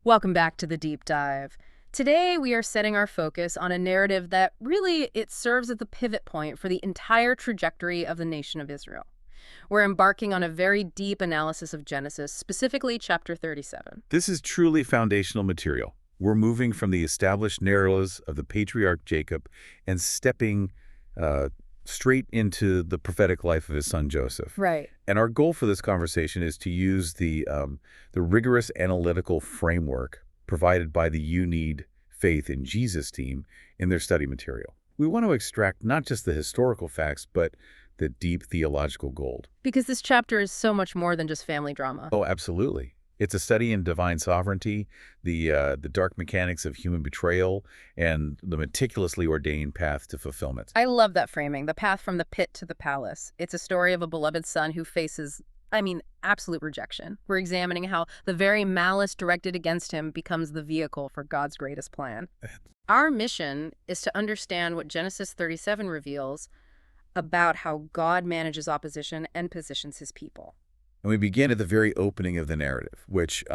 Welcome back to the deep dive. Today we are setting our focus on a narrative that really it serves as the pivot point for the entire trajectory of the nation of Israel. We're embarking on a very deep analysis of Genesis, specifically chapter 37. This is truly foundational material. We're moving from the established narratives of the patriarch Jacob and stepping straight into the prophetic life of his son Joseph. Right. And our goal for this conversation is to use the rigorous analytical framework provided by the UNFIJ in Jesus team in their study material. We want to extract not just the historical facts, but the deep theological gold. Because this chapter is so much more than just family drama. Oh, absolutely. It's a study in divine sovereignty, the dark mechanics of human betrayal, and the meticulously ordained path to fulfillment. I love that framing, the path from the pit to the palace. It's a story of a beloved son who faces, absolute rejection. We're examining how the very malice directed against him becomes the vehicle for God's greatest plan. Our mission is to understand what Genesis 37 reveals about how God manages opposition and positions his people. And we begin at the very opening of the narrative, which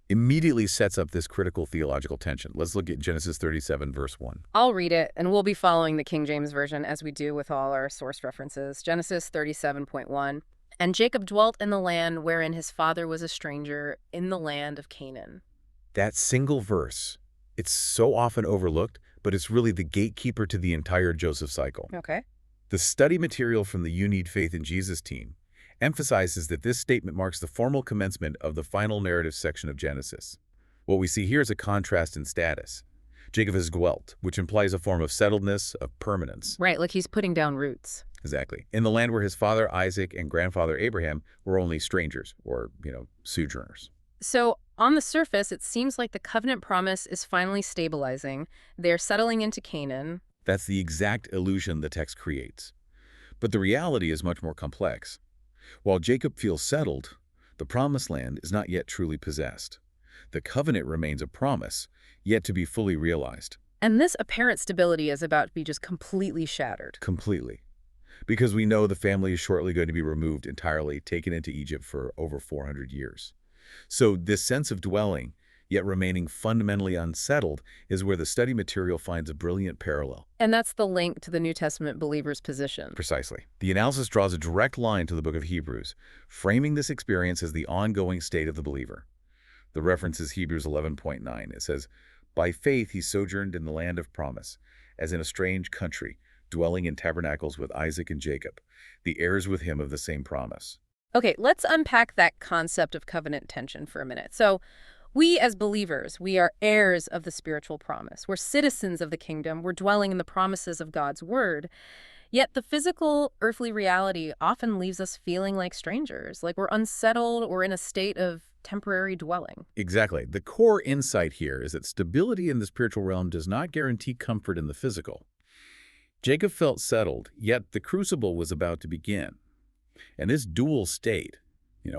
immediately sets up this critical theological tension. Let's look at Genesis 37, verse 1. I'll read it, and we'll be following the King James Version as we do with all our source references. Genesis 37.1. And Jacob dwelt in the land wherein his father was a stranger, in the land of Canaan. That single verse, it's so often overlooked, but it's really the gatekeeper to the entire Joseph cycle. Okay. The study material from the UNFIJ in Jesus team emphasizes that this statement marks the formal commencement of the final narrative section of Genesis. What we see here is a contrast in status. Jacob has dwelt, which implies a form of settledness, of permanence. Right, like he's putting down roots. Exactly. In the land where his father Isaac and grandfather Abraham were only strangers, or, sojourners. So, on the surface, it seems like the covenant promise is finally stabilizing. They're settling into Canaan. That's the exact illusion the text creates. But the reality is much more complex. While Jacob feels settled, the promised land is not yet truly possessed. The covenant remains a promise, yet to be fully realized. And this apparent stability is about to be just completely shattered. Completely. Because we know the family is shortly going to be removed entirely, taken into Egypt for over 400 years. So this sense of dwelling, yet remaining fundamentally unsettled, is where the study material finds a brilliant parallel. And that's the link to the New Testament believer's position. Precisely. The analysis draws a direct line to the book of Hebrews, framing this experience as the ongoing state of the believer. The reference is Hebrews 11.9. It says, "By faith he sojourned in the land of promise, as in a strange country, dwelling in tabernacles with Isaac and Jacob, the heirs with him of the same promise." Okay, let's unpack that concept of covenant tension for a minute. So, we as believers, we are heirs of the spiritual promise. We're citizens of the kingdom. We're dwelling in the promises of God's word. Yet the physical, earthly reality often leaves us feeling like strangers, like we're unsettled or in a state of temporary dwelling. Exactly. The core insight here is that stability in the spiritual realm does not guarantee comfort in the physical. Jacob felt settled, yet the crucible was about to begin. And this dual state,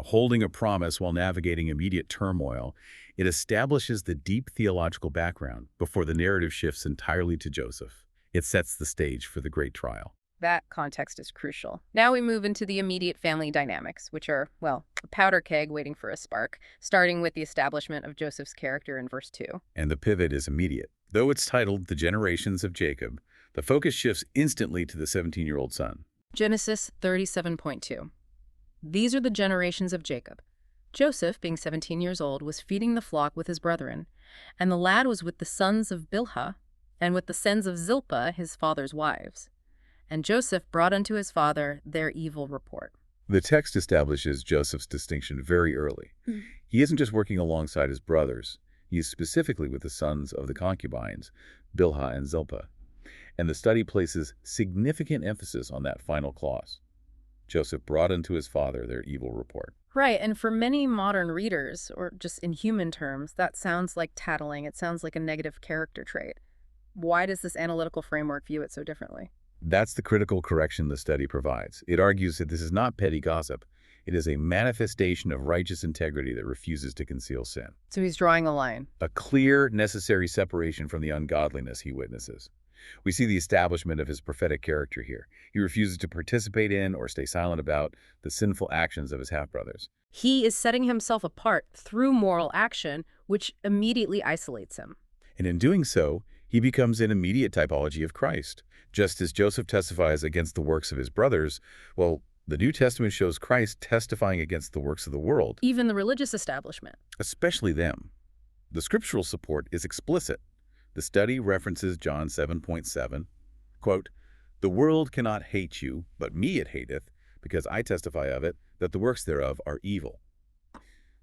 holding a promise while navigating immediate turmoil, it establishes the deep theological background before the narrative shifts entirely to Joseph. It sets the stage for the great trial. That context is crucial. Now we move into the immediate family dynamics, which are, a powder keg waiting for a spark, starting with the establishment of Joseph's character in verse 2. And the pivot is immediate. Though it's titled The Generations of Jacob, the focus shifts instantly to the 17-year-old son. Genesis 37.2. These are the generations of Jacob. Joseph, being 17 years old, was feeding the flock with his brethren, and the lad was with the sons of Bilhah, and with the sons of Zilpah, his father's wives. And Joseph brought unto his father their evil report. The text establishes Joseph's distinction very early. He isn't just working alongside his brothers. He is specifically with the sons of the concubines, Bilhah and Zilpah. And the study places significant emphasis on that final clause. Joseph brought unto his father their evil report. Right, and for many modern readers, or just in human terms, that sounds like tattling. It sounds like a negative character trait. Why does this analytical framework view it so differently? That's the critical correction the study provides. It argues that this is not petty gossip. It is a manifestation of righteous integrity that refuses to conceal sin. So he's drawing a line. A clear, necessary separation from the ungodliness he witnesses. We see the establishment of his prophetic character here. He refuses to participate in or stay silent about the sinful actions of his half-brothers. He is setting himself apart through moral action, which immediately isolates him. And in doing so, he becomes an immediate typology of Christ. Just as Joseph testifies against the works of his brothers, well, the New Testament shows Christ testifying against the works of the world, Even the religious establishment. especially them. The scriptural support is explicit. The study references John 7:7, quote, "The world cannot hate you, but me it hateth, because I testify of it, that the works thereof are evil."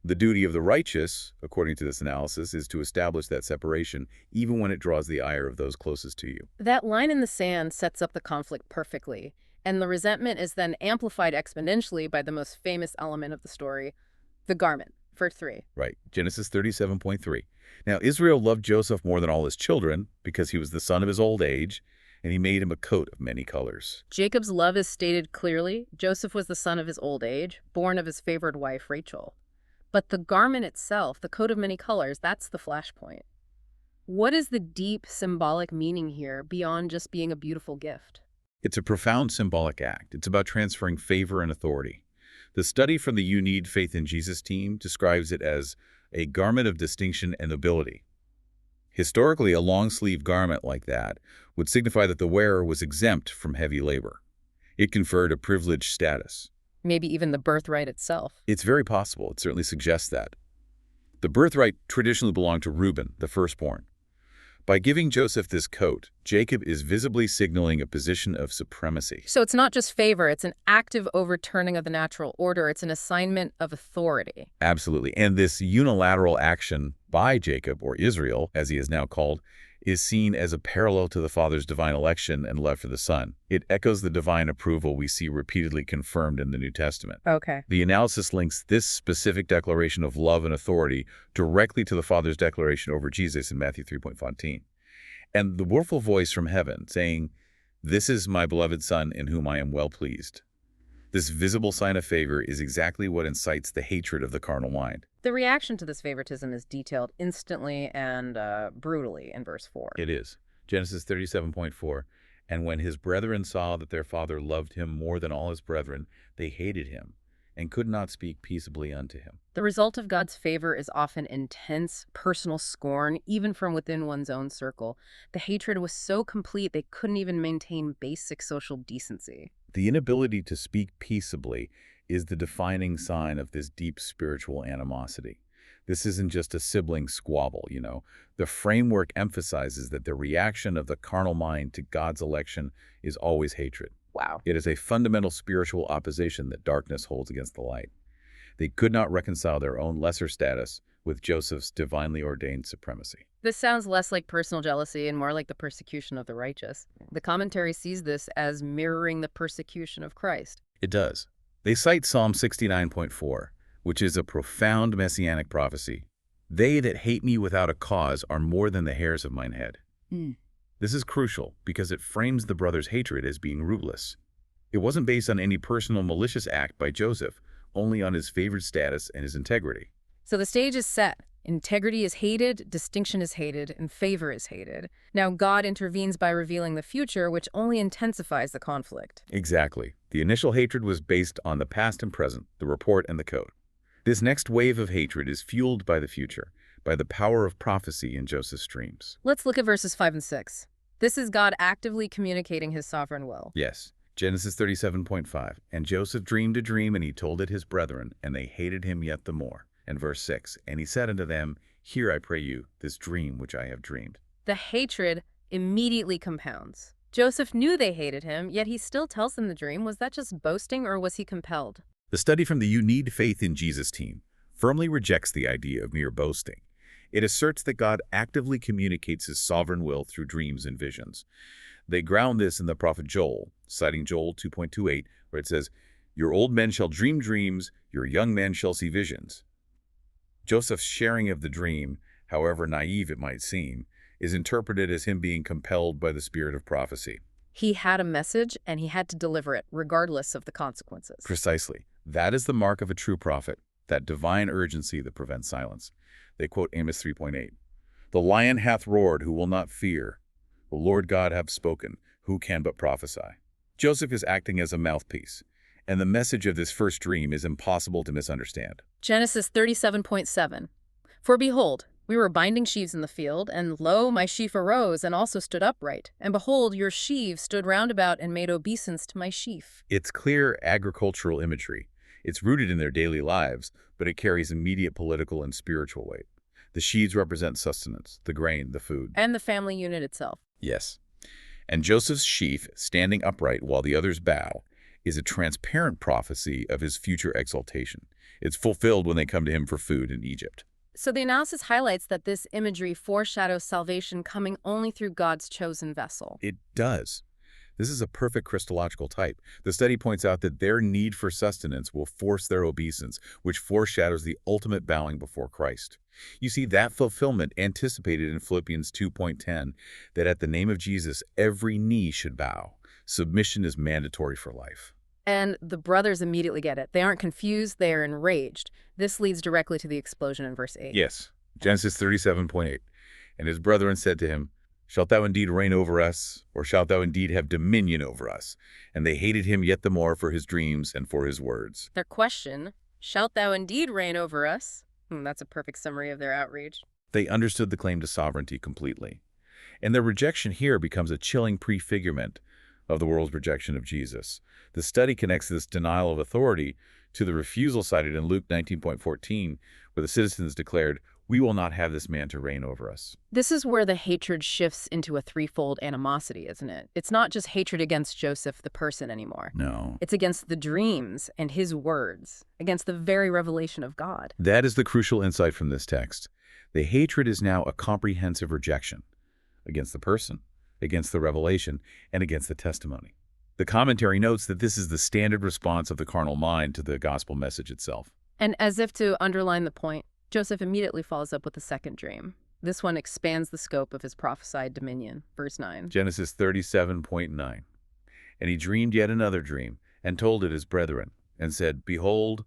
The duty of the righteous, according to this analysis, is to establish that separation, even when it draws the ire of those closest to you. That line in the sand sets up the conflict perfectly, and the resentment is then amplified exponentially by the most famous element of the story, the garment. Verse 3. Right, Genesis 37:3. Now Israel loved Joseph more than all his children, because he was the son of his old age, and he made him a coat of many colors. Jacob's love is stated clearly. Joseph was the son of his old age, born of his favored wife, Rachel. But the garment itself, the coat of many colors, that's the flashpoint. What is the deep symbolic meaning here beyond just being a beautiful gift? It's a profound symbolic act. It's about transferring favor and authority. The study from the UNFIJ team describes it as a garment of distinction and nobility. Historically, a long-sleeve garment like that would signify that the wearer was exempt from heavy labor. It conferred a privileged status. Maybe even the birthright itself. It's very possible. It certainly suggests that. The birthright traditionally belonged to Reuben, the firstborn. By giving Joseph this coat, Jacob is visibly signaling a position of supremacy. So it's not just favor, it's an active overturning of the natural order. It's an assignment of authority. Absolutely. And this unilateral action by Jacob, or Israel, as he is now called, is seen as a parallel to the Father's divine election and love for the Son. It echoes the divine approval we see repeatedly confirmed in the New Testament. Okay. The analysis links this specific declaration of love and authority directly to the Father's declaration over Jesus in Matthew 3:14. And the willful voice from heaven saying, "This is my beloved Son in whom I am well pleased." This visible sign of favor is exactly what incites the hatred of the carnal mind. The reaction to this favoritism is detailed instantly and brutally in verse 4. It is. Genesis 37:4. And when his brethren saw that their father loved him more than all his brethren, they hated him and could not speak peaceably unto him. The result of God's favor is often intense, personal scorn, even from within one's own circle. The hatred was so complete they couldn't even maintain basic social decency. The inability to speak peaceably is the defining sign of this deep spiritual animosity. This isn't just a sibling squabble, you know. The framework emphasizes that the reaction of the carnal mind to God's election is always hatred. Wow. It is a fundamental spiritual opposition that darkness holds against the light. They could not reconcile their own lesser status with Joseph's divinely ordained supremacy. This sounds less like personal jealousy and more like the persecution of the righteous. The commentary sees this as mirroring the persecution of Christ. It does. They cite Psalm 69:4, which is a profound messianic prophecy. "They that hate me without a cause are more than the hairs of mine head." This is crucial because it frames the brother's hatred as being rootless. It wasn't based on any personal malicious act by Joseph, only on his favored status and his integrity. So the stage is set. Integrity is hated, distinction is hated, and favor is hated. Now God intervenes by revealing the future, which only intensifies the conflict. Exactly. The initial hatred was based on the past and present, the report and the code. This next wave of hatred is fueled by the future, by the power of prophecy in Joseph's dreams. Let's look at verses 5 and 6. This is God actively communicating his sovereign will. Yes. Genesis 37:5. And Joseph dreamed a dream, and he told it his brethren, and they hated him yet the more. And verse 6. And he said unto them, Hear, I pray you, this dream which I have dreamed. The hatred immediately compounds. Joseph knew they hated him, yet he still tells them the dream. Was that just boasting, or was he compelled? The study from the UNFIJ team firmly rejects the idea of mere boasting. It asserts that God actively communicates his sovereign will through dreams and visions. They ground this in the prophet Joel, citing Joel 2:28, where it says, Your old men shall dream dreams, your young men shall see visions. Joseph's sharing of the dream, however naive it might seem, is interpreted as him being compelled by the spirit of prophecy. He had a message, and he had to deliver it, regardless of the consequences. Precisely. That is the mark of a true prophet, that divine urgency that prevents silence. They quote Amos 3:8. The lion hath roared, who will not fear? The Lord God hath spoken, who can but prophesy? Joseph is acting as a mouthpiece, and the message of this first dream is impossible to misunderstand. Genesis 37:7. For behold, We were binding sheaves in the field, and lo, my sheaf arose, and also stood upright. And behold, your sheaves stood round about, and made obeisance to my sheaf. It's clear agricultural imagery. It's rooted in their daily lives, but it carries immediate political and spiritual weight. The sheaves represent sustenance, the grain, the food. And the family unit itself. Yes. And Joseph's sheaf, standing upright while the others bow, is a transparent prophecy of his future exaltation. It's fulfilled when they come to him for food in Egypt. So the analysis highlights that this imagery foreshadows salvation coming only through God's chosen vessel. It does. This is a perfect Christological type. The study points out that their need for sustenance will force their obeisance, which foreshadows the ultimate bowing before Christ. You see that fulfillment anticipated in Philippians 2:10, that at the name of Jesus, every knee should bow. Submission is mandatory for life. And the brothers immediately get it. They aren't confused, they are enraged. This leads directly to the explosion in verse 8. Yes, Genesis 37:8. And his brethren said to him, Shalt thou indeed reign over us, or shalt thou indeed have dominion over us? And they hated him yet the more for his dreams and for his words. Their question, shalt thou indeed reign over us? That's a perfect summary of their outrage. They understood the claim to sovereignty completely. And their rejection here becomes a chilling prefigurement of the world's rejection of Jesus. The study connects this denial of authority to the refusal cited in Luke 19:14, where the citizens declared, We will not have this man to reign over us. This is where the hatred shifts into a threefold animosity, isn't it? It's not just hatred against Joseph, the person, anymore. No. It's against the dreams and his words, against the very revelation of God. That is the crucial insight from this text. The hatred is now a comprehensive rejection against the person, against the revelation, and against the testimony. The commentary notes that this is the standard response of the carnal mind to the gospel message itself. And as if to underline the point, Joseph immediately follows up with a second dream. This one expands the scope of his prophesied dominion. Verse 9. Genesis 37:9. And he dreamed yet another dream, and told it his brethren, and said, Behold,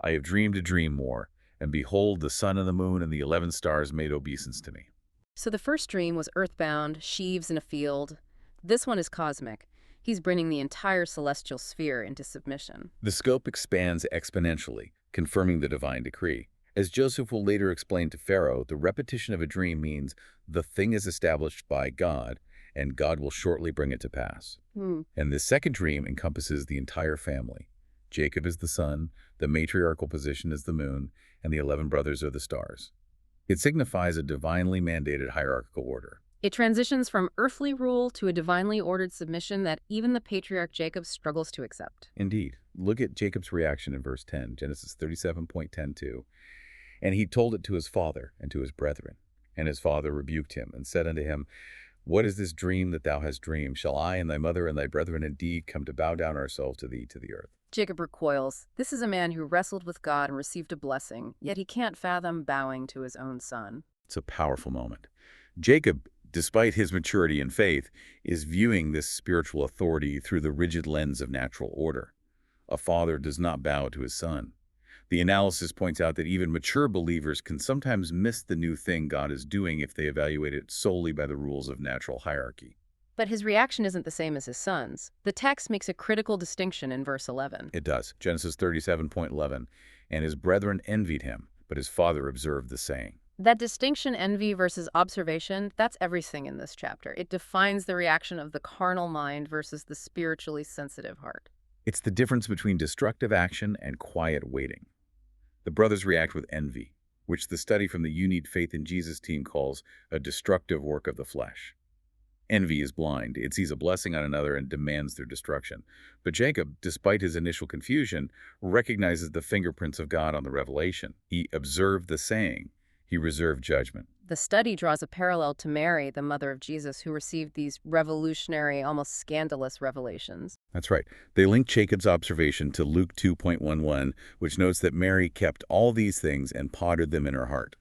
I have dreamed a dream more, and behold, the sun and the moon and the 11 stars made obeisance to me. So the first dream was earthbound, sheaves in a field. This one is cosmic. He's bringing the entire celestial sphere into submission. The scope expands exponentially, confirming the divine decree. As Joseph will later explain to Pharaoh, the repetition of a dream means the thing is established by God, and God will shortly bring it to pass. And this second dream encompasses the entire family. Jacob is the sun, the matriarchal position is the moon, and the 11 brothers are the stars. It signifies a divinely mandated hierarchical order. It transitions from earthly rule to a divinely ordered submission that even the patriarch Jacob struggles to accept. Indeed. Look at Jacob's reaction in verse 10, Genesis 37:10-2. And he told it to his father and to his brethren. And his father rebuked him and said unto him, What is this dream that thou hast dreamed? Shall I and thy mother and thy brethren indeed come to bow down ourselves to thee to the earth? Jacob recoils. This is a man who wrestled with God and received a blessing, yet he can't fathom bowing to his own son. It's a powerful moment. Jacob, despite his maturity in faith, is viewing this spiritual authority through the rigid lens of natural order. A father does not bow to his son. The analysis points out that even mature believers can sometimes miss the new thing God is doing if they evaluate it solely by the rules of natural hierarchy. But his reaction isn't the same as his son's. The text makes a critical distinction in verse 11. It does. Genesis 37:11. And his brethren envied him, but his father observed the saying. That distinction, envy versus observation, that's everything in this chapter. It defines the reaction of the carnal mind versus the spiritually sensitive heart. It's the difference between destructive action and quiet waiting. The brothers react with envy, which the study from the You Need Faith in Jesus team calls a destructive work of the flesh. Envy is blind. It sees a blessing on another and demands their destruction. But Jacob, despite his initial confusion, recognizes the fingerprints of God on the revelation. He observed the saying. He reserved judgment. The study draws a parallel to Mary, the mother of Jesus, who received these revolutionary, almost scandalous revelations. That's right. They link Jacob's observation to Luke 2:11, which notes that Mary kept all these things and pondered them in her heart.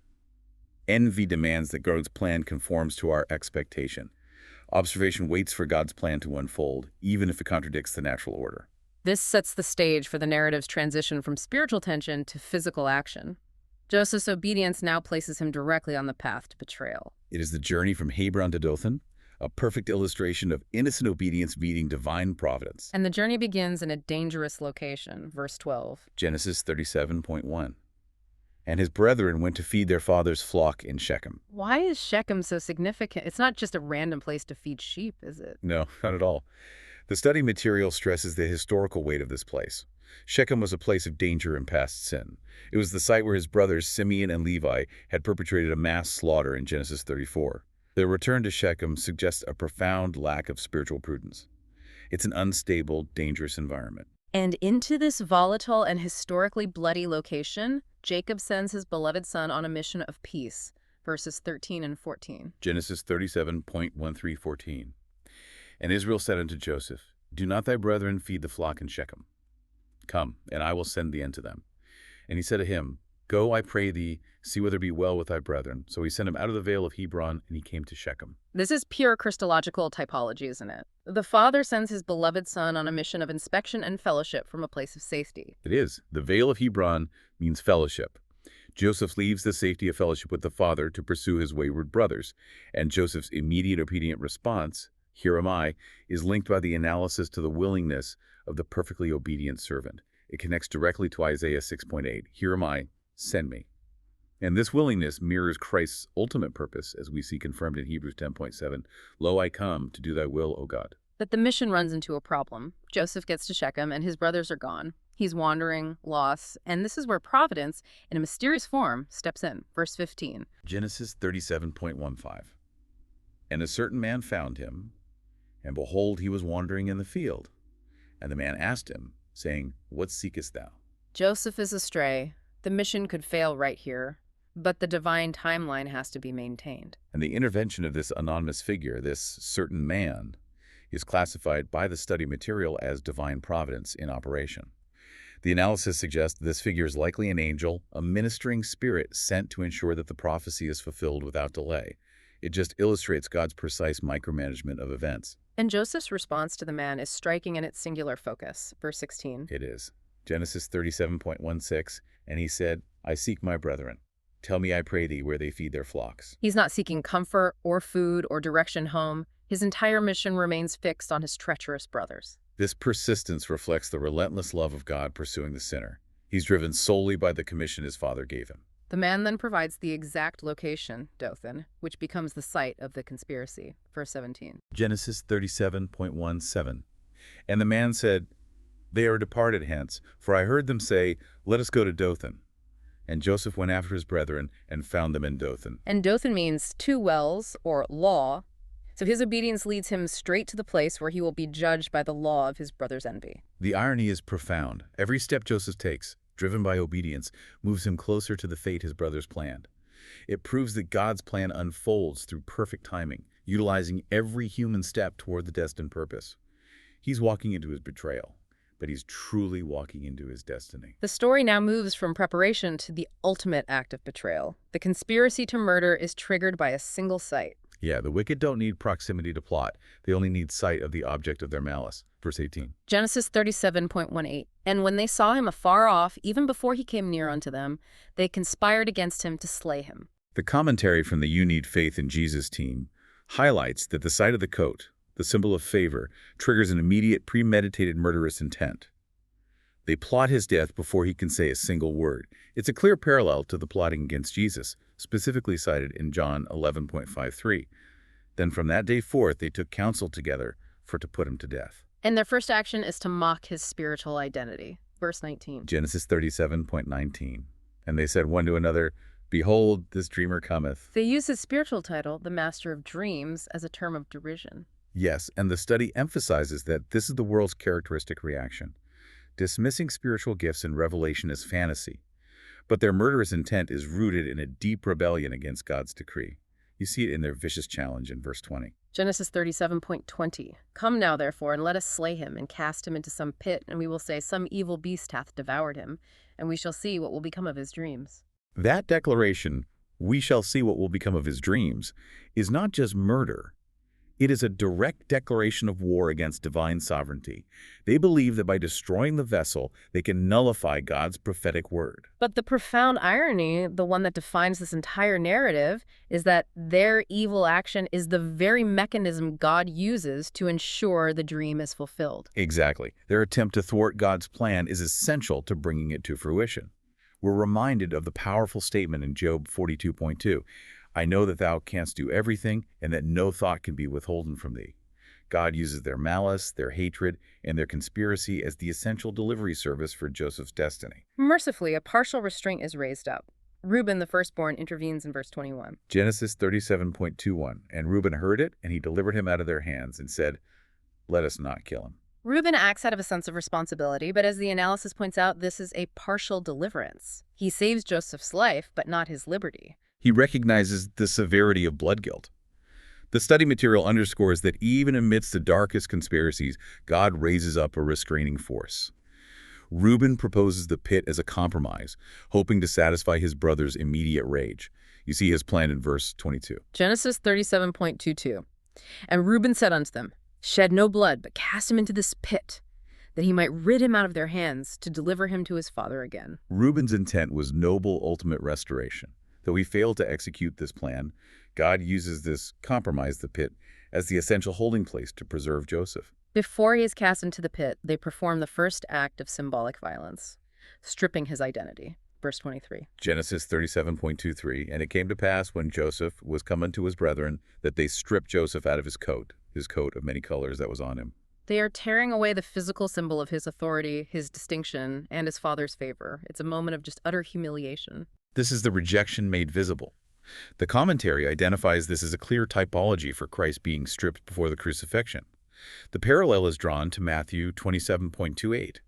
Envy demands that God's plan conforms to our expectation. Observation waits for God's plan to unfold, even if it contradicts the natural order. This sets the stage for the narrative's transition from spiritual tension to physical action. Joseph's obedience now places him directly on the path to betrayal. It is the journey from Hebron to Dothan, a perfect illustration of innocent obedience meeting divine providence. And the journey begins in a dangerous location, verse 12. Genesis 37:1. And his brethren went to feed their father's flock in Shechem. Why is Shechem so significant? It's not just a random place to feed sheep, is it? No, not at all. The study material stresses the historical weight of this place. Shechem was a place of danger and past sin. It was the site where his brothers Simeon and Levi had perpetrated a mass slaughter in Genesis 34. Their return to Shechem suggests a profound lack of spiritual prudence. It's an unstable, dangerous environment. And into this volatile and historically bloody location, Jacob sends his beloved son on a mission of peace, verses 13 and 14. Genesis 37.13-14. And Israel said unto Joseph, Do not thy brethren feed the flock in Shechem? Come, and I will send thee unto them. And he said to him, Go, I pray thee, see whether it be well with thy brethren. So he sent him out of the vale of Hebron, and he came to Shechem. This is pure Christological typology, isn't it? The father sends his beloved son on a mission of inspection and fellowship from a place of safety. It is. The vale of Hebron means fellowship. Joseph leaves the safety of fellowship with the father to pursue his wayward brothers, and Joseph's immediate obedient response, Here am I, is linked by the analysis to the willingness of the perfectly obedient servant. It connects directly to Isaiah 6.8, Here am I, send me. And this willingness mirrors Christ's ultimate purpose, as we see confirmed in Hebrews 10.7, Lo, I come to do thy will, O God. But the mission runs into a problem. Joseph gets to Shechem, and his brothers are gone. He's wandering, lost, and this is where providence, in a mysterious form, steps in. Verse 15. Genesis 37.15. And a certain man found him, and behold, he was wandering in the field. And the man asked him, saying, What seekest thou? Joseph is astray. The mission could fail right here, but the divine timeline has to be maintained. And the intervention of this anonymous figure, this certain man, is classified by the study material as divine providence in operation. The analysis suggests this figure is likely an angel, a ministering spirit sent to ensure that the prophecy is fulfilled without delay. It just illustrates God's precise micromanagement of events. And Joseph's response to the man is striking in its singular focus. Verse 16. It is. Genesis 37.16, and he said, I seek my brethren. Tell me, I pray thee, where they feed their flocks. He's not seeking comfort or food or direction home. His entire mission remains fixed on his treacherous brothers. This persistence reflects the relentless love of God pursuing the sinner. He's driven solely by the commission his father gave him. The man then provides the exact location, Dothan, which becomes the site of the conspiracy. Verse 17. Genesis 37.17. And the man said, They are departed hence, for I heard them say, Let us go to Dothan. And Joseph went after his brethren and found them in Dothan. And Dothan means two wells, or law. So his obedience leads him straight to the place where he will be judged by the law of his brother's envy. The irony is profound. Every step Joseph takes, driven by obedience, moves him closer to the fate his brothers planned. It proves that God's plan unfolds through perfect timing, utilizing every human step toward the destined purpose. He's walking into his betrayal, but he's truly walking into his destiny. The story now moves from preparation to the ultimate act of betrayal. The conspiracy to murder is triggered by a single sight. Yeah, the wicked don't need proximity to plot. They only need sight of the object of their malice. Verse 18. Genesis 37.18. And when they saw him afar off, even before he came near unto them, they conspired against him to slay him. The commentary from the You Need Faith in Jesus team highlights that the sight of the coat, the symbol of favor, triggers an immediate premeditated murderous intent. They plot his death before he can say a single word. It's a clear parallel to the plotting against Jesus, specifically cited in John 11.53. Then from that day forth they took counsel together for to put him to death. And their first action is to mock his spiritual identity. Verse 19. Genesis 37.19. And they said one to another, Behold, this dreamer cometh. They use his spiritual title, the Master of Dreams, as a term of derision. Yes, and the study emphasizes that this is the world's characteristic reaction, dismissing spiritual gifts and revelation as fantasy. But their murderous intent is rooted in a deep rebellion against God's decree. You see it in their vicious challenge in verse 20. Genesis 37.20. Come now, therefore, and let us slay him, and cast him into some pit, and we will say, Some evil beast hath devoured him, and we shall see what will become of his dreams. That declaration, we shall see what will become of his dreams, is not just murder. It is a direct declaration of war against divine sovereignty. They believe that by destroying the vessel, they can nullify God's prophetic word. But the profound irony, the one that defines this entire narrative, is that their evil action is the very mechanism God uses to ensure the dream is fulfilled. Exactly. Their attempt to thwart God's plan is essential to bringing it to fruition. We're reminded of the powerful statement in Job 42:2, I know that thou canst do everything, and that no thought can be withholden from thee. God uses their malice, their hatred, and their conspiracy as the essential delivery service for Joseph's destiny. Mercifully, a partial restraint is raised up. Reuben, the firstborn, intervenes in verse 21. Genesis 37:21, and Reuben heard it, and he delivered him out of their hands, and said, let us not kill him. Reuben acts out of a sense of responsibility, but as the analysis points out, this is a partial deliverance. He saves Joseph's life, but not his liberty. He recognizes the severity of blood guilt. The study material underscores that even amidst the darkest conspiracies, God raises up a restraining force. Reuben proposes the pit as a compromise, hoping to satisfy his brother's immediate rage. You see his plan in verse 22. Genesis 37:22. And Reuben said unto them, shed no blood, but cast him into this pit, that he might rid him out of their hands, to deliver him to his father again. Reuben's intent was noble ultimate restoration. Though he failed to execute this plan, God uses this compromise, the pit, as the essential holding place to preserve Joseph. Before he is cast into the pit, they perform the first act of symbolic violence, stripping his identity. Verse 23. Genesis 37:23, and it came to pass when Joseph was come unto his brethren, that they stripped Joseph out of his coat of many colors that was on him. They are tearing away the physical symbol of his authority, his distinction, and his father's favor. It's a moment of just utter humiliation. This is the rejection made visible. The commentary identifies this as a clear typology for Christ being stripped before the crucifixion. The parallel is drawn to Matthew 27:28.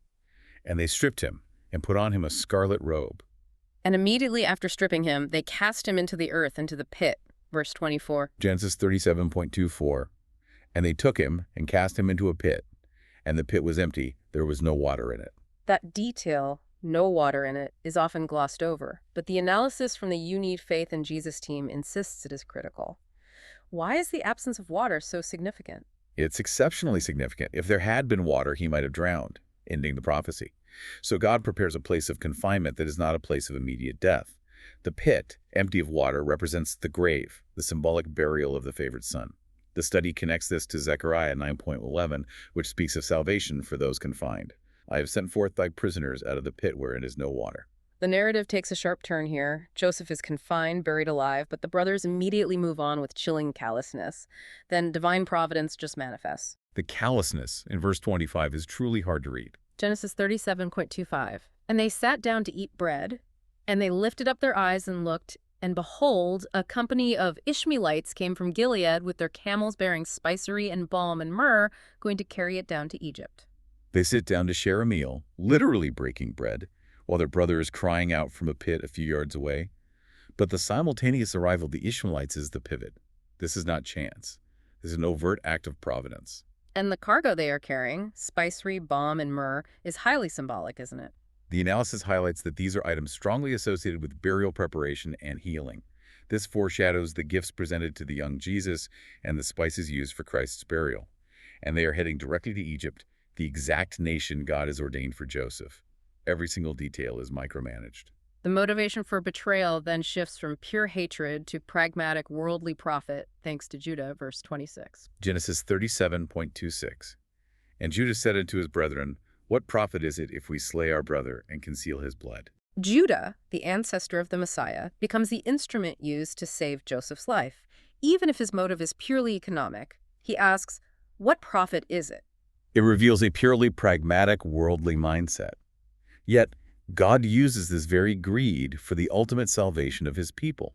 And they stripped him and put on him a scarlet robe. And immediately after stripping him, they cast him into the earth, into the pit. Verse 24. Genesis 37:24. And they took him and cast him into a pit, and the pit was empty, there was no water in it. That detail, no water in it, is often glossed over, but the analysis from the You Need Faith in Jesus team insists it is critical. Why is the absence of water so significant? It's exceptionally significant. If there had been water, he might have drowned, ending the prophecy. So God prepares a place of confinement that is not a place of immediate death. The pit, empty of water, represents the grave, the symbolic burial of the favored son. The study connects this to Zechariah 9:11, which speaks of salvation for those confined. I have sent forth thy prisoners out of the pit wherein is no water. The narrative takes a sharp turn here. Joseph is confined, buried alive, but the brothers immediately move on with chilling callousness. Then divine providence just manifests. The callousness in verse 25 is truly hard to read. Genesis 37:25. And they sat down to eat bread, and they lifted up their eyes and looked, and behold, a company of Ishmaelites came from Gilead with their camels bearing spicery and balm and myrrh, going to carry it down to Egypt. They sit down to share a meal, literally breaking bread, while their brother is crying out from a pit a few yards away. But the simultaneous arrival of the Ishmaelites is the pivot. This is not chance. This is an overt act of providence. And the cargo they are carrying, spicery, balm, and myrrh, is highly symbolic, isn't it? The analysis highlights that these are items strongly associated with burial preparation and healing. This foreshadows the gifts presented to the young Jesus and the spices used for Christ's burial. And they are heading directly to Egypt, the exact nation God has ordained for Joseph. Every single detail is micromanaged. The motivation for betrayal then shifts from pure hatred to pragmatic worldly profit, thanks to Judah, verse 26. Genesis 37:26. And Judah said unto his brethren, what profit is it if we slay our brother and conceal his blood? Judah, the ancestor of the Messiah, becomes the instrument used to save Joseph's life. Even if his motive is purely economic, he asks, what profit is it? It reveals a purely pragmatic, worldly mindset. Yet, God uses this very greed for the ultimate salvation of his people.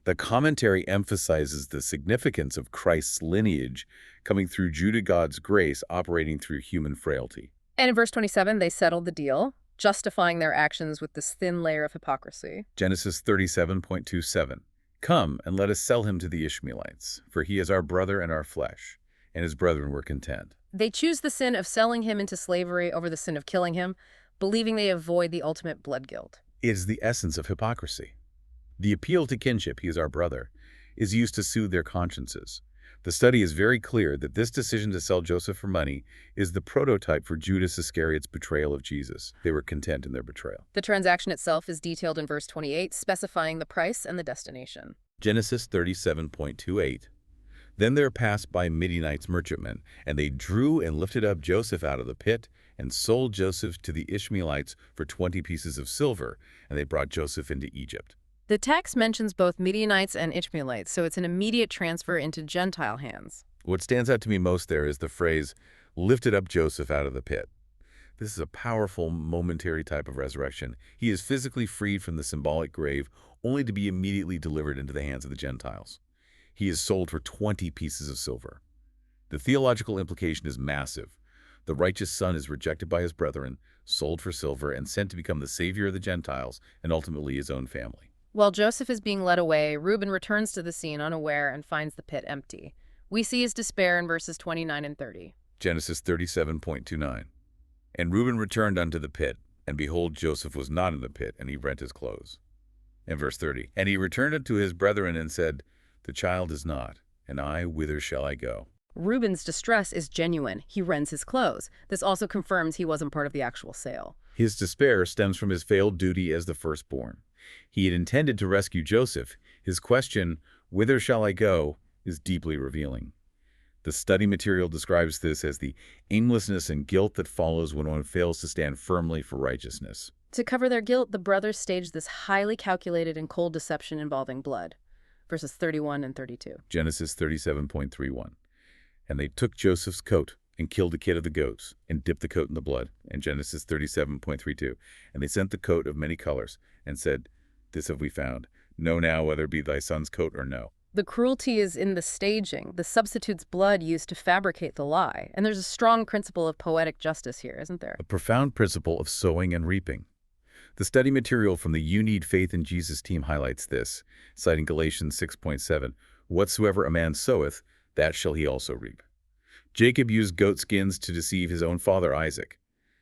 The commentary emphasizes the significance of Christ's lineage coming through Judah, God's grace operating through human frailty. And in verse 27, they settled the deal, justifying their actions with this thin layer of hypocrisy. Genesis 37:27. Come, and let us sell him to the Ishmaelites, for he is our brother and our flesh. And his brethren were content. They choose the sin of selling him into slavery over the sin of killing him, believing they avoid the ultimate blood guilt. It is the essence of hypocrisy. The appeal to kinship, he is our brother, is used to soothe their consciences. The study is very clear that this decision to sell Joseph for money is the prototype for Judas Iscariot's betrayal of Jesus. They were content in their betrayal. The transaction itself is detailed in verse 28, specifying the price and the destination. Genesis 37:28. Then there passed by Midianites merchantmen, and they drew and lifted up Joseph out of the pit, and sold Joseph to the Ishmaelites for 20 pieces of silver, and they brought Joseph into Egypt. The text mentions both Midianites and Ishmaelites, so it's an immediate transfer into Gentile hands. What stands out to me most there is the phrase, lifted up Joseph out of the pit. This is a powerful, momentary type of resurrection. He is physically freed from the symbolic grave, only to be immediately delivered into the hands of the Gentiles. He is sold for 20 pieces of silver. The theological implication is massive. The righteous son is rejected by his brethren, sold for silver, and sent to become the savior of the Gentiles and ultimately his own family. While Joseph is being led away, Reuben returns to the scene unaware and finds the pit empty. We see his despair in verses 29 and 30. Genesis 37:29. And Reuben returned unto the pit, and behold, Joseph was not in the pit, and he rent his clothes. And verse 30. And he returned unto his brethren and said, the child is not, and I, whither shall I go? Reuben's distress is genuine. He rents his clothes. This also confirms he wasn't part of the actual sale. His despair stems from his failed duty as the firstborn. He had intended to rescue Joseph. His question, whither shall I go, is deeply revealing. The study material describes this as the aimlessness and guilt that follows when one fails to stand firmly for righteousness. To cover their guilt, the brothers staged this highly calculated and cold deception involving blood. Verses 31 and 32. Genesis 37:31. And they took Joseph's coat and killed a kid of the goats and dipped the coat in the blood. And Genesis 37:32. And they sent the coat of many colors and said, this have we found. Know now whether it be thy son's coat or no. The cruelty is in the staging, the substitute's blood used to fabricate the lie. And there's a strong principle of poetic justice here, isn't there? A profound principle of sowing and reaping. The study material from the You Need Faith in Jesus team highlights this, citing Galatians 6:7, whatsoever a man soweth, that shall he also reap. Jacob used goat skins to deceive his own father Isaac.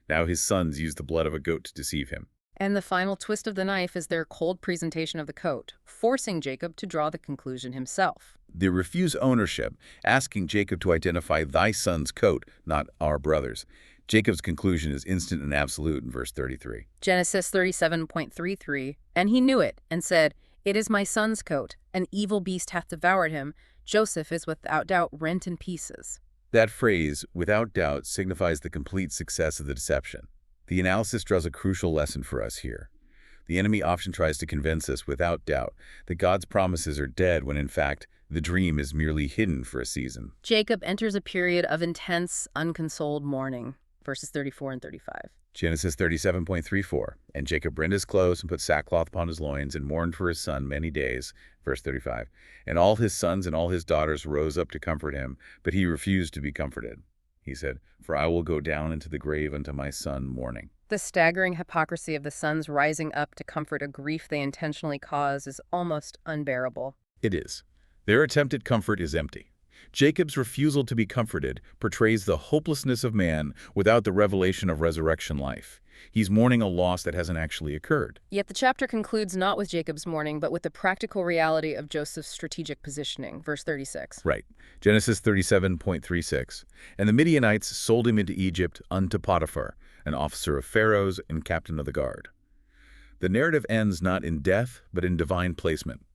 Now his sons use the blood of a goat to deceive him. And the final twist of the knife is their cold presentation of the coat, forcing Jacob to draw the conclusion himself. They refuse ownership, asking Jacob to identify thy son's coat, not our brother's. Jacob's conclusion is instant and absolute in verse 33. Genesis 37:33, and he knew it, and said, it is my son's coat, an evil beast hath devoured him. Joseph is without doubt rent in pieces. That phrase, without doubt, signifies the complete success of the deception. The analysis draws a crucial lesson for us here. The enemy often tries to convince us, without doubt, that God's promises are dead when, in fact, the dream is merely hidden for a season. Jacob enters a period of intense, unconsoled mourning, verses 34 and 35. Genesis 37:34. And Jacob rent his clothes and put sackcloth upon his loins and mourned for his son many days. Verse 35. And all his sons and all his daughters rose up to comfort him, but he refused to be comforted. He said, for I will go down into the grave unto my son mourning. The staggering hypocrisy of the sons rising up to comfort a grief they intentionally cause is almost unbearable. It is. Their attempt at comfort is empty. Jacob's refusal to be comforted portrays the hopelessness of man without the revelation of resurrection life. He's mourning a loss that hasn't actually occurred. Yet the chapter concludes not with Jacob's mourning, but with the practical reality of Joseph's strategic positioning, verse 36. Right. Genesis 37:36. And the Midianites sold him into Egypt unto Potiphar, an officer of Pharaoh's and captain of the guard. The narrative ends not in death, but in divine placement.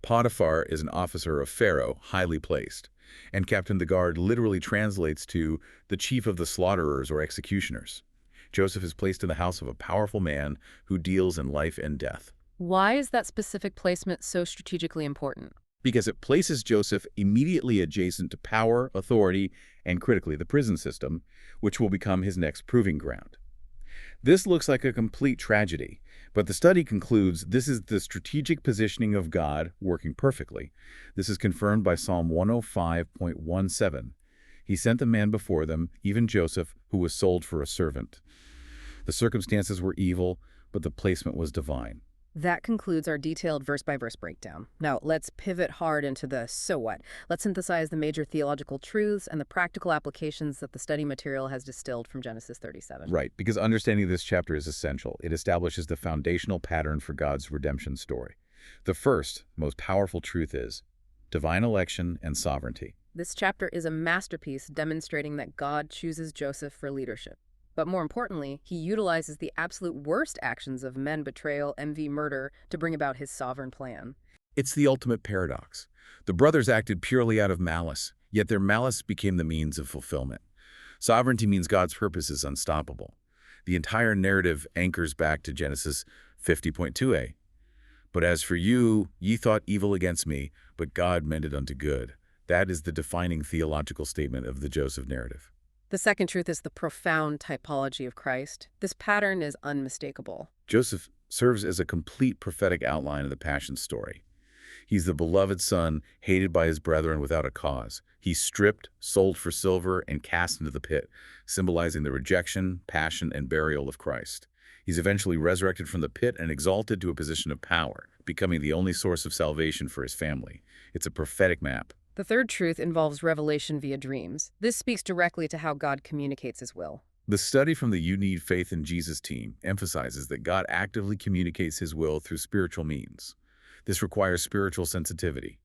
Potiphar is an officer of Pharaoh, highly placed, and captain of the guard literally translates to the chief of the slaughterers or executioners. Joseph is placed in the house of a powerful man who deals in life and death. Why is that specific placement so strategically important? Because it places Joseph immediately adjacent to power, authority, and critically the prison system, which will become his next proving ground. This looks like a complete tragedy, but the study concludes this is the strategic positioning of God working perfectly. This is confirmed by Psalm 105.17. He sent the man before them, even Joseph, who was sold for a servant. The circumstances were evil, but the placement was divine. That concludes our detailed verse-by-verse breakdown. Now, let's pivot hard into the so what. Let's synthesize the major theological truths and the practical applications that the study material has distilled from Genesis 37. Right, because understanding this chapter is essential. It establishes the foundational pattern for God's redemption story. The first, most powerful truth is divine election and sovereignty. This chapter is a masterpiece demonstrating that God chooses Joseph for leadership. But more importantly, he utilizes the absolute worst actions of men, betrayal, envy, murder to bring about his sovereign plan. It's the ultimate paradox. The brothers acted purely out of malice, yet their malice became the means of fulfillment. Sovereignty means God's purpose is unstoppable. The entire narrative anchors back to Genesis 50.2a. But as for you, ye thought evil against me, but God meant it unto good. That is the defining theological statement of the Joseph narrative. The second truth is the profound typology of Christ. This pattern is unmistakable. Joseph serves as a complete prophetic outline of the Passion story. He's the beloved son, hated by his brethren without a cause. He's stripped, sold for silver, and cast into the pit, symbolizing the rejection, passion, and burial of Christ. He's eventually resurrected from the pit and exalted to a position of power, becoming the only source of salvation for his family. It's a prophetic map. The third truth involves revelation via dreams. This speaks directly to how God communicates his will. The study from the UNFIJ in Jesus team emphasizes that God actively communicates his will through spiritual means. This requires spiritual sensitivity.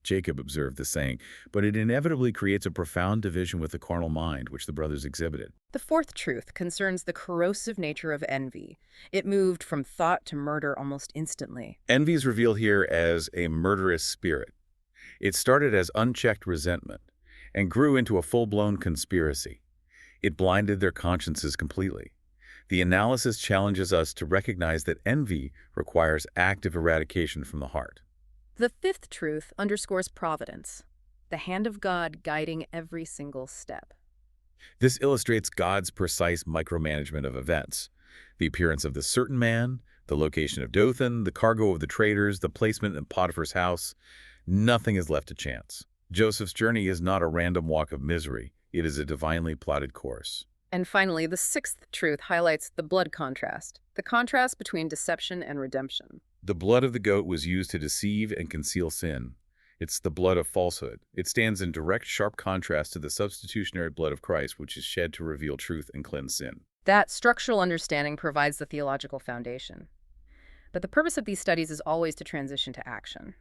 Jacob observed the saying, but it inevitably creates a profound division with the carnal mind, which the brothers exhibited. The fourth truth concerns the corrosive nature of envy. It moved from thought to murder almost instantly. Envy is revealed here as a murderous spirit. It started as unchecked resentment and grew into a full-blown conspiracy. It blinded their consciences completely. The analysis challenges us to recognize that envy requires active eradication from the heart. The fifth truth underscores providence, the hand of God guiding every single step. This illustrates God's precise micromanagement of events. The appearance of the certain man, the location of Dothan, the cargo of the traders, the placement in Potiphar's house. Nothing is left to chance. Joseph's journey is not a random walk of misery. It is a divinely plotted course. And finally, the sixth truth highlights the blood contrast, the contrast between deception and redemption. The blood of the goat was used to deceive and conceal sin. It's the blood of falsehood. It stands in direct, sharp contrast to the substitutionary blood of Christ, which is shed to reveal truth and cleanse sin. That structural understanding provides the theological foundation. But the purpose of these studies is always to transition to action.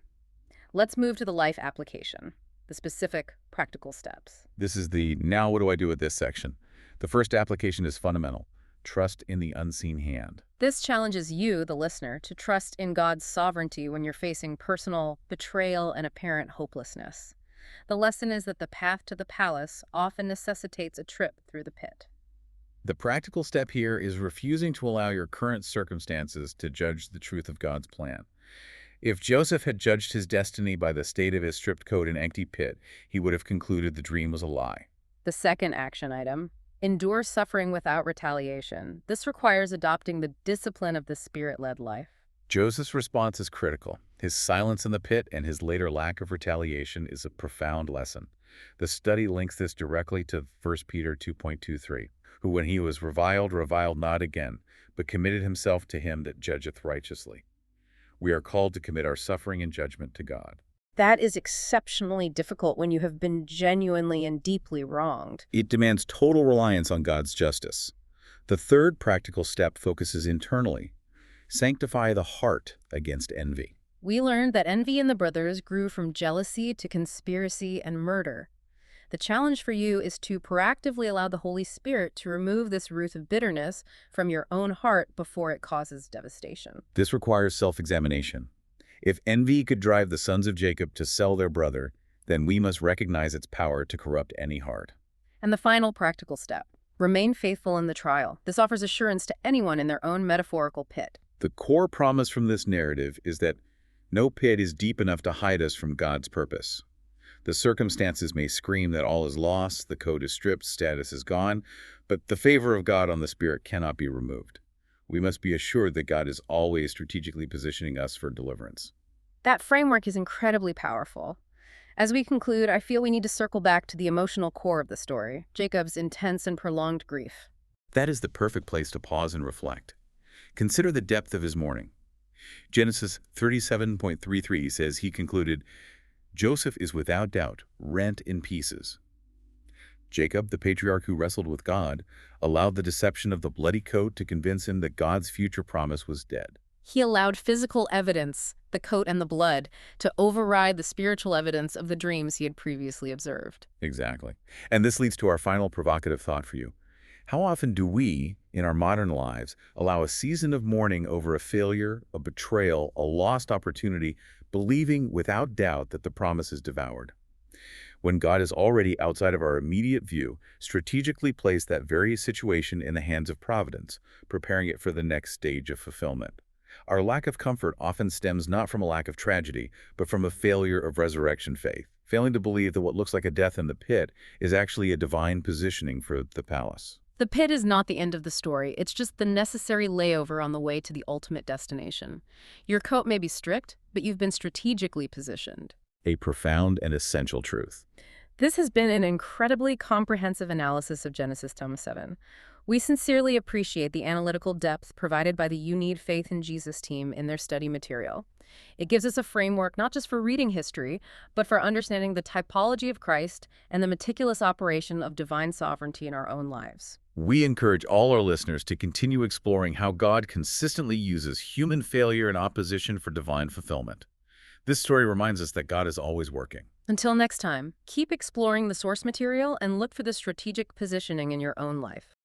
Let's move to the life application, the specific, practical steps. This is the now what do I do with this section. The first application is fundamental. Trust in the unseen hand. This challenges you, the listener, to trust in God's sovereignty when you're facing personal betrayal and apparent hopelessness. The lesson is that the path to the palace often necessitates a trip through the pit. The practical step here is refusing to allow your current circumstances to judge the truth of God's plan. If Joseph had judged his destiny by the state of his stripped coat and empty pit, he would have concluded the dream was a lie. The second action item: endure suffering without retaliation. This requires adopting the discipline of the Spirit-led life. Joseph's response is critical. His silence in the pit and his later lack of retaliation is a profound lesson. The study links this directly to 1 Peter 2.23, who when he was reviled not again, but committed himself to him that judgeth righteously. We are called to commit our suffering and judgment to God. That is exceptionally difficult when you have been genuinely and deeply wronged. It demands total reliance on God's justice. The third practical step focuses internally. Sanctify the heart against envy. We learned that envy in the brothers grew from jealousy to conspiracy and murder. The challenge for you is to proactively allow the Holy Spirit to remove this root of bitterness from your own heart before it causes devastation. This requires self-examination. If envy could drive the sons of Jacob to sell their brother, then we must recognize its power to corrupt any heart. And the final practical step: remain faithful in the trial. This offers assurance to anyone in their own metaphorical pit. The core promise from this narrative is that no pit is deep enough to hide us from God's purpose. The circumstances may scream that all is lost, the coat is stripped, status is gone, but the favor of God on the Spirit cannot be removed. We must be assured that God is always strategically positioning us for deliverance. That framework is incredibly powerful. As we conclude, I feel we need to circle back to the emotional core of the story, Jacob's intense and prolonged grief. That is the perfect place to pause and reflect. Consider the depth of his mourning. Genesis 37.33 says he concluded, Joseph is without doubt rent in pieces. Jacob, the patriarch who wrestled with God, allowed the deception of the bloody coat to convince him that God's future promise was dead. He allowed physical evidence, the coat and the blood, to override the spiritual evidence of the dreams he had previously observed. Exactly. And this leads to our final provocative thought for you. How often do we, in our modern lives, allow a season of mourning over a failure, a betrayal, a lost opportunity, believing without doubt that the promise is devoured? when God is already outside of our immediate view, strategically placed that very situation in the hands of providence, preparing it for the next stage of fulfillment. Our lack of comfort often stems not from a lack of tragedy, but from a failure of resurrection faith, failing to believe that what looks like a death in the pit is actually a divine positioning for the palace. The pit is not the end of the story. It's just the necessary layover on the way to the ultimate destination. Your coat may be strict, but you've been strategically positioned. A profound and essential truth. This has been an incredibly comprehensive analysis of Genesis Tome 7. We sincerely appreciate the analytical depth provided by the You Need Faith in Jesus team in their study material. It gives us a framework not just for reading history, but for understanding the typology of Christ and the meticulous operation of divine sovereignty in our own lives. We encourage all our listeners to continue exploring how God consistently uses human failure and opposition for divine fulfillment. This story reminds us that God is always working. Until next time, keep exploring the source material and look for the strategic positioning in your own life.